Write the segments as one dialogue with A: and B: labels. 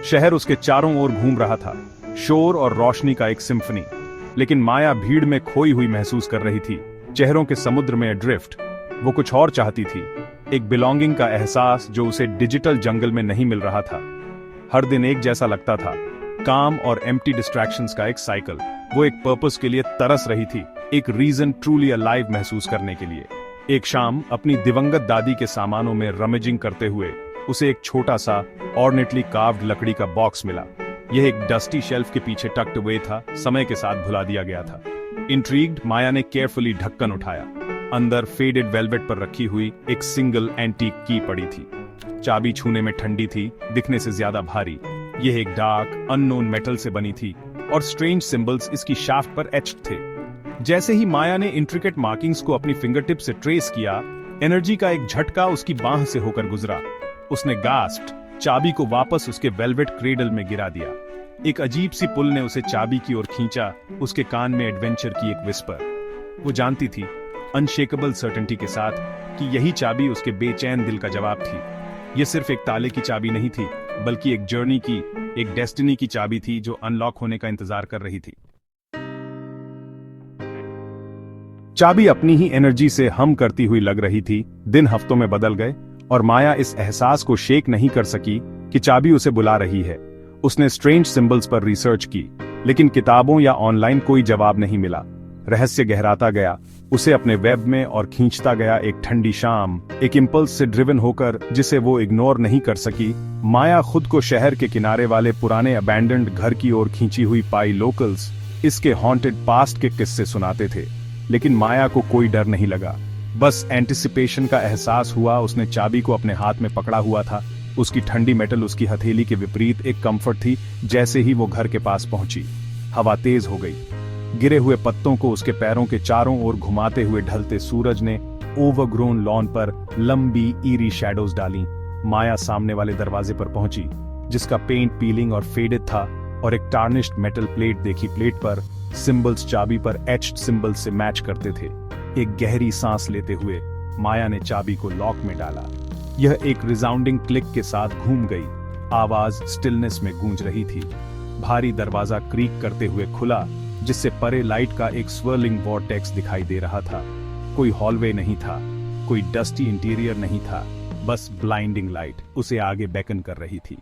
A: शहर उसके चारों ओर घूम रहा था, शोर और रोशनी का एक सिम्फनी। लेकिन माया भीड़ में खोई हुई महसूस कर रही थी, चेहरों के समुद्र में एड्रिफ्ट। वो कुछ और चाहती थी, एक बिलोंगिंग का एहसास जो उसे डिजिटल जंगल में नहीं मिल रहा था। हर दिन एक जैसा लगता था, काम और एम्प्टी डिस्ट्रैक्शंस का एक साइकिल। वो एक पर्पस के लिए तरस रही थी, एक रीजन ट्रूली अलाइव महसूस करने के लिए। एक शाम अपनी दिवंगत दादी के सामानों में रमेजिंग करते हुए उसे एक छोटा सा ऑर्नेटली कार्व्ड लकड़ी का बॉक्स मिला। यह एक डस्टी शेल्फ के पीछे टक्ड हुए था, समय के साथ भुला दिया गया था। इंट्रीग्ड, माया ने केयरफुली ढक्कन उठाया। अंदर फेडेड वेलवेट पर रखी हुई एक सिंगल एंटीक की पड़ी थी। चाबी छूने में ठंडी थी, दिखने से ज्यादा भारी। यह एक डार्क अननोन मेटल से बनी थी और स्ट्रेंज सिंबल्स इसकी शाफ्ट पर एच्ड थे। जैसे ही माया ने इंट्रिकेट मार्किंग्स को अपनी फिंगरटिप से ट्रेस किया, एनर्जी का एक झटका उसकी बांह से होकर गुजरा। उसने गास्प्ड, चाबी को वापस उसके वेलवेट क्रेडल में गिरा दिया। एक अजीब सी पुल ने उसे चाबी की ओर खींचा, उसके कान में एडवेंचर की एक विस्पर। वो जानती थी, अनशेकेबल सर्टेनिटी के साथ, कि यही चाबी उसके बेचैन दिल का जवाब थी। यह सिर्फ एक ताले की चाबी नहीं थी, बल्कि एक जर्नी की, एक डेस्टिनी की चाबी थी जो अनलॉक होने का इंतजार कर रही थी। चाबी अपनी ही एनर्जी से हम करती हुई लग रही थी। दिन हफ्तों में बदल गए और माया इस एहसास को शेक नहीं कर सकी कि चाबी उसे बुला रही है। उसने स्ट्रेंज सिंबल्स पर रिसर्च की, लेकिन किताबों या ऑनलाइन कोई जवाब नहीं मिला। रहस्य गहराता गया, उसे अपने वेब में और खींचता गया। एक ठंडी शाम, एक इंपल्स से ड्रिवन होकर, जिसे वो इग्नोर नहीं कर सकी, माया खुद को शहर के किनारे वाले पुराने अबैंडन्ड घर की ओर खींची हुई पाई। लोकल्स इसके हॉन्टेड पास्ट के किस्से सुनाते थे, लेकिन माया को कोई डर नहीं लगा। बस एंटिसिपेशन का एहसास हुआ। उसने चाबी को अपने हाथ में पकड़ा हुआ था, उसकी ठंडी मेटल उसकी हथेली के विपरीत एक कंफर्ट थी। जैसे ही वो घर के पास पहुंची, हवा तेज हो गई। गिरे हुए पत्तों को उसके पैरों के चारों ओर घुमाते हुए ढलते सूरज ने ओवरग्रोन लॉन पर लंबी ईरी शैडोज डाली। माया सामने वाले दरवाजे पर पहुंची, जिसका पेंट पीलिंग और फेडेड था, और एक टार्निश्ड मेटल प्लेट देखी। प्लेट पर सिंबल्स चाबी पर एच्ड सिंबल्स से मैच करते थे। एक गहरी सांस लेते हुए माया ने चाबी को लॉक में डाला। यह एक रिसाउंडिंग क्लिक के साथ घूम गई। आवाज स्टिलनेस में गूंज रही थी। भारी दरवाजा क्रीक करते हुए खुला, जिससे परे लाइट का एक स्वर्लिंग वॉर्टेक्स दिखाई दे रहा था। कोई हॉलवे नहीं था, कोई डस्टी इंटीरियर नहीं था, बस ब्लाइंडिंग लाइट उसे आगे बेकन कर रही थी।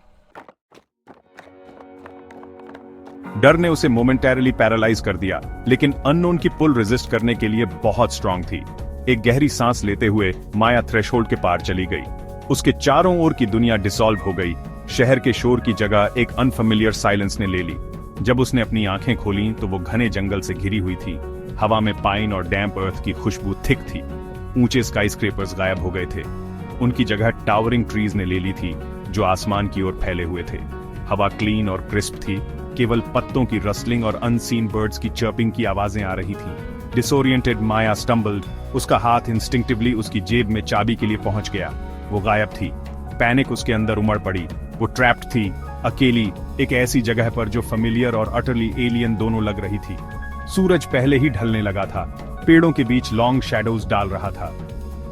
A: डर ने उसे मोमेंटरीली पैरालाइज कर दिया, लेकिन अननोन की पुल रेजिस्ट करने के लिए बहुत स्ट्रांग थी। एक गहरी सांस लेते हुए माया थ्रेशोल्ड के पार चली गई। उसके चारों ओर की दुनिया डिसॉल्व हो गई। शहर के शोर की जगह एक अनफेमिलियर साइलेंस ने ले ली। जब उसने अपनी आंखें खोलीं तो वो घने जंगल से घिरी हुई थी। हवा में पाइन और डैम्प अर्थ की खुशबू थिक थी। ऊंचे स्काईस्क्रेपर्स गायब हो गए थे। उनकी जगह टावरिंग ट्रीज ने ले ली थी, जो आसमान की ओर फैले हुए थे। हवा क्लीन और क्रिस्प थी, केवल पत्तों की रसलिंग और अनसीन बर्ड्स की चर्पिंग की आवाजें आ रही थीं। डिसोरिएंटेड माया स्टम्बल्ड, उसका हाथ इंस्टिंक्टिवली उसकी जेब में चाबी के लिए पहुंच गया। वो गायब थी। पैनिक उसके अंदर उमड़ पड़ी। वो ट्रैप्ड थी, अकेली, एक ऐसी जगह पर जो फेमिलियर और अटरली एलियन दोनों लग रही थी। सूरज पहले ही ढलने लगा था, पेड़ों के बीच लॉन्ग शैडोज डाल रहा था।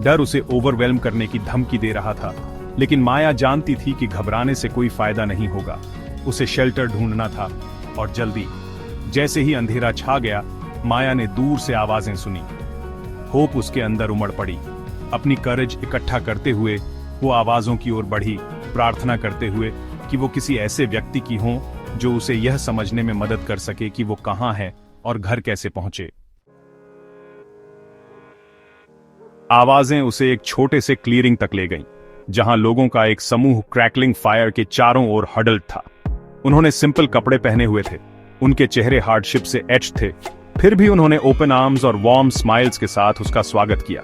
A: डर उसे ओवरवेल्म करने की धमकी दे रहा था, लेकिन माया जानती थी कि घबराने से कोई फायदा नहीं होगा। उसे शेल्टर ढूंढना था, और जल्दी। जैसे ही अंधेरा छा गया, माया ने दूर से आवाजें सुनी। होप उसके अंदर उमड़ पड़ी। अपनी करेज इकट्ठा करते हुए वो आवाजों की ओर बढ़ी, प्रार्थना करते हुए कि वो किसी ऐसे व्यक्ति की हो जो उसे यह समझने में मदद कर सके कि वो कहां है और घर कैसे पहुंचे। आवाजें उसे एक छोटे से क्लियरिंग तक ले गईं, जहां लोगों का एक समूह क्रैकलिंग फायर के चारों ओर हडल्ड था। उन्होंने सिंपल कपड़े पहने हुए थे, उनके चेहरे हार्डशिप से एच्ड थे, फिर भी उन्होंने ओपन आर्म्स और वार्म स्माइल्स के साथ उसका स्वागत किया।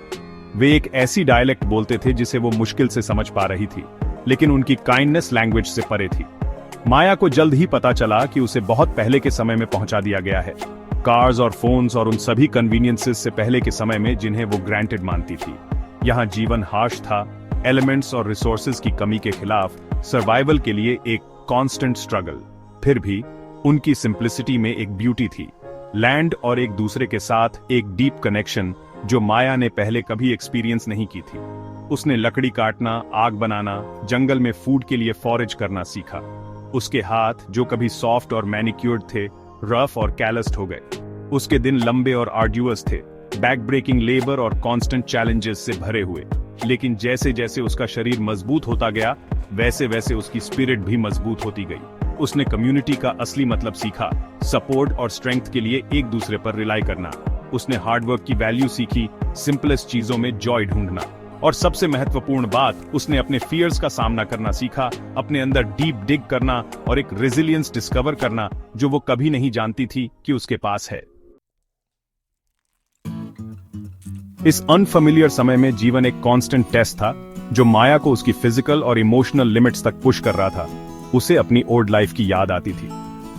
A: वे एक ऐसी डायलेक्ट बोलते थे जिसे वो मुश्किल से समझ पा रही थी, लेकिन उनकी काइंडनेस लैंग्वेज से परे थी। माया को जल्द ही पता चला कि उसे बहुत पहले के समय में पहुंचा दिया गया है, कार्स और फोन्स और उन सभी कन्वीनियंसेस से पहले के समय में जिन्हें वो ग्रांटेड मानती थी। यहाँ जीवन हार्श था, एलिमेंट्स और रिसोर्सेज की कमी के खिलाफ सर्वाइवल के लिए एक कांस्टेंट स्ट्रगल। फिर भी उनकी सिंप्लिसिटी में एक ब्यूटी थी, लैंड और एक दूसरे के साथ एक डीप कनेक्शन जो माया ने पहले कभी एक्सपीरियंस नहीं की थी। उसने लकड़ी काटना, आग बनाना, जंगल में फूड के लिए फॉरेज करना सीखा। उसके हाथ जो कभी सॉफ्ट और मैनिक्योर्ड थे, रफ और कैलस्ड हो गए। उसके दिन लंबे और आर्ड्यूअस थे, बैक ब्रेकिंग लेबर और कांस्टेंट चैलेंजेस से भरे हुए। लेकिन जैसे जैसे उसका शरीर मजबूत होता गया, वैसे वैसे उसकी स्पिरिट भी मजबूत होती गई। उसने कम्युनिटी का असली मतलब सीखा, सपोर्ट और स्ट्रेंथ के लिए एक दूसरे पर रिलाई करना। उसने हार्डवर्क की वैल्यू सीखी, सिंपलेस्ट चीजों में जॉय ढूंढना। और सबसे महत्वपूर्ण बात, उसने अपने फियर्स का सामना करना सीखा, अपने अंदर डीप डिग करना और एक रेजिलियंस डिस्कवर करना जो वो कभी नहीं जानती थी कि उसके पास है। इस अनफेमिलियर समय में जीवन एक कांस्टेंट टेस्ट था जो माया को उसकी फिजिकल और इमोशनल लिमिट्स तक पुश कर रहा था। उसे अपनी ओल्ड लाइफ की याद आती थी,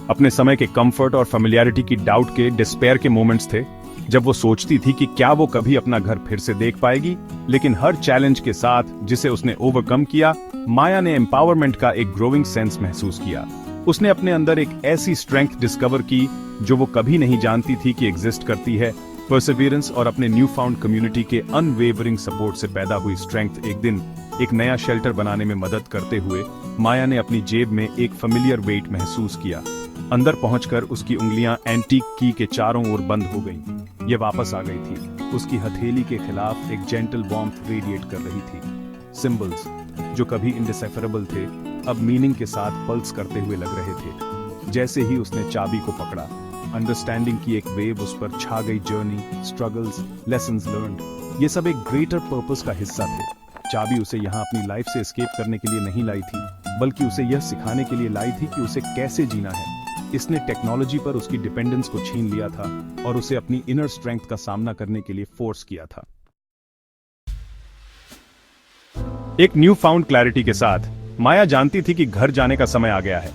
A: अपने समय के कंफर्ट और फेमिलियरिटी की डाउट के, डिस्पेयर के मोमेंट्स थे जब वो सोचती थी कि क्या वो कभी अपना घर फिर से देख पाएगी। लेकिन हर चैलेंज के साथ जिसे उसने ओवरकम किया, माया ने एम्पावरमेंट का एक ग्रोइंग सेंस महसूस किया। उसने अपने अंदर एक ऐसी स्ट्रेंथ डिस्कवर की जो वो कभी नहीं जानती थी कि एग्जिस्ट करती है। परसिवियरेंस और अपने न्यू फाउंड कम्युनिटी के अनवेवरिंग सपोर्ट से पैदा हुई स्ट्रेंथ एक दिन एक नया शेल्टर बनाने में मदद करते हुए माया ने अपनी जेब में एक फेमिलियर वेट महसूस किया। अंदर पहुंचकर उसकी उंगलियां एंटीक की के चारों ओर बंद हो गईं। ये वापस आ गई थी। उसकी हथेली के खिलाफ एक जेंटल वार्मथ रेडिएट कर रही थी। सिंबल्स जो कभी इनडिसेफरेबल थे, अब मीनिंग के साथ पल्स करते हुए लग रहे थे। जैसे ही उसने चाबी को पकड़ा, अंडरस्टैंडिंग की एक वेव उस पर छा गई। जर्नी, स्ट्रगल्स, लेसन्स लर्न्ड, ये सब एक ग्रेटर पर्पस का हिस्सा थे। चाबी उसे यहाँ अपनी लाइफ से एस्केप करने के लिए नहीं लाई थी, बल्कि उसे यह सिखाने के लिए लाई थी कि उसे कैसे जीना है। इसने टेक्नोलॉजी पर उसकी डिपेंडेंस को छीन लिया था और उसे अपनी इनर स्ट्रेंथ का सामना करने के लिए फोर्स किया था। एक न्यू फाउंड क्लैरिटी के साथ माया जानती थी कि घर जाने का समय आ गया है।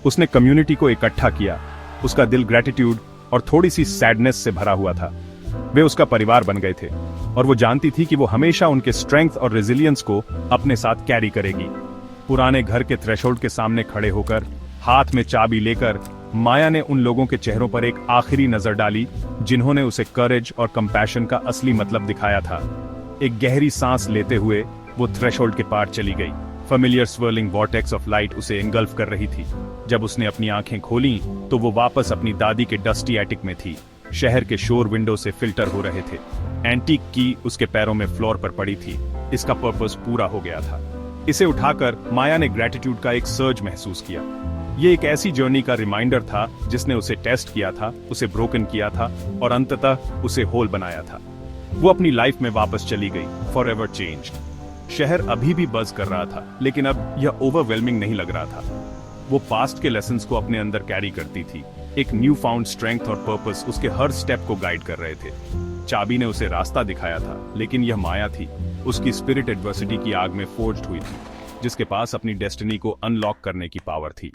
A: उसने कम्युनिटी को इकट्ठा किया। उसका दिल ग्रेटिट्यूड और थोड़ी सी सैडनेस से भरा हुआ था। वे उसका परिवार बन गए थे और वो जानती थी कि वो हमेशा उनके स्ट्रेंथ और रेजिलियंस को अपने साथ कैरी करेगी। पुराने घर के थ्रेशोल्ड के सामने खड़े होकर, हाथ में चाबी लेकर, माया ने उन लोगों के चेहरों पर एक आखिरी नजर डाली जिन्होंने उसे करेज और कंपैशन का असली मतलब दिखाया था। एक गहरी सांस लेते हुए वो थ्रेशोल्ड के पार चली गई। Familiar swirling vortex of light उसे एंगल्फ कर रही थी। जब उसने अपनी आंखें खोलीं तो वो वापस अपनी दादी के डस्टी एटिक में थी। शहर के शोर विंडो से फिल्टर हो रहे थे। एंटीक की उसके पैरों में फ्लोर पर पड़ी थी। इसका पर्पस पूरा हो गया था। इसे उठाकर माया ने ग्रेटिट्यूड का एक सर्ज महसूस किया। ये एक ऐसी जर्नी का रिमाइंडर था जिसने उसे टेस्ट किया था, उसे ब्रोकन किया था और अंततः उसे होल बनाया था। वो अपनी लाइफ में वापस चली गई, फॉरएवर चेंज्ड। शहर अभी भी बज कर रहा था, लेकिन अब यह ओवरवेलमिंग नहीं लग रहा था। वो पास्ट के लेसन्स को अपने अंदर कैरी करती थी। एक न्यू फाउंड स्ट्रेंथ और पर्पस उसके हर स्टेप को गाइड कर रहे थे। चाबी ने उसे रास्ता दिखाया था, लेकिन यह माया थी। उसकी स्पिरिट एडवर्सिटी की आग में फोर्ज्ड हुई थी, जिसके पास अपनी डेस्टिनी को अनलॉक करने की पावर थी।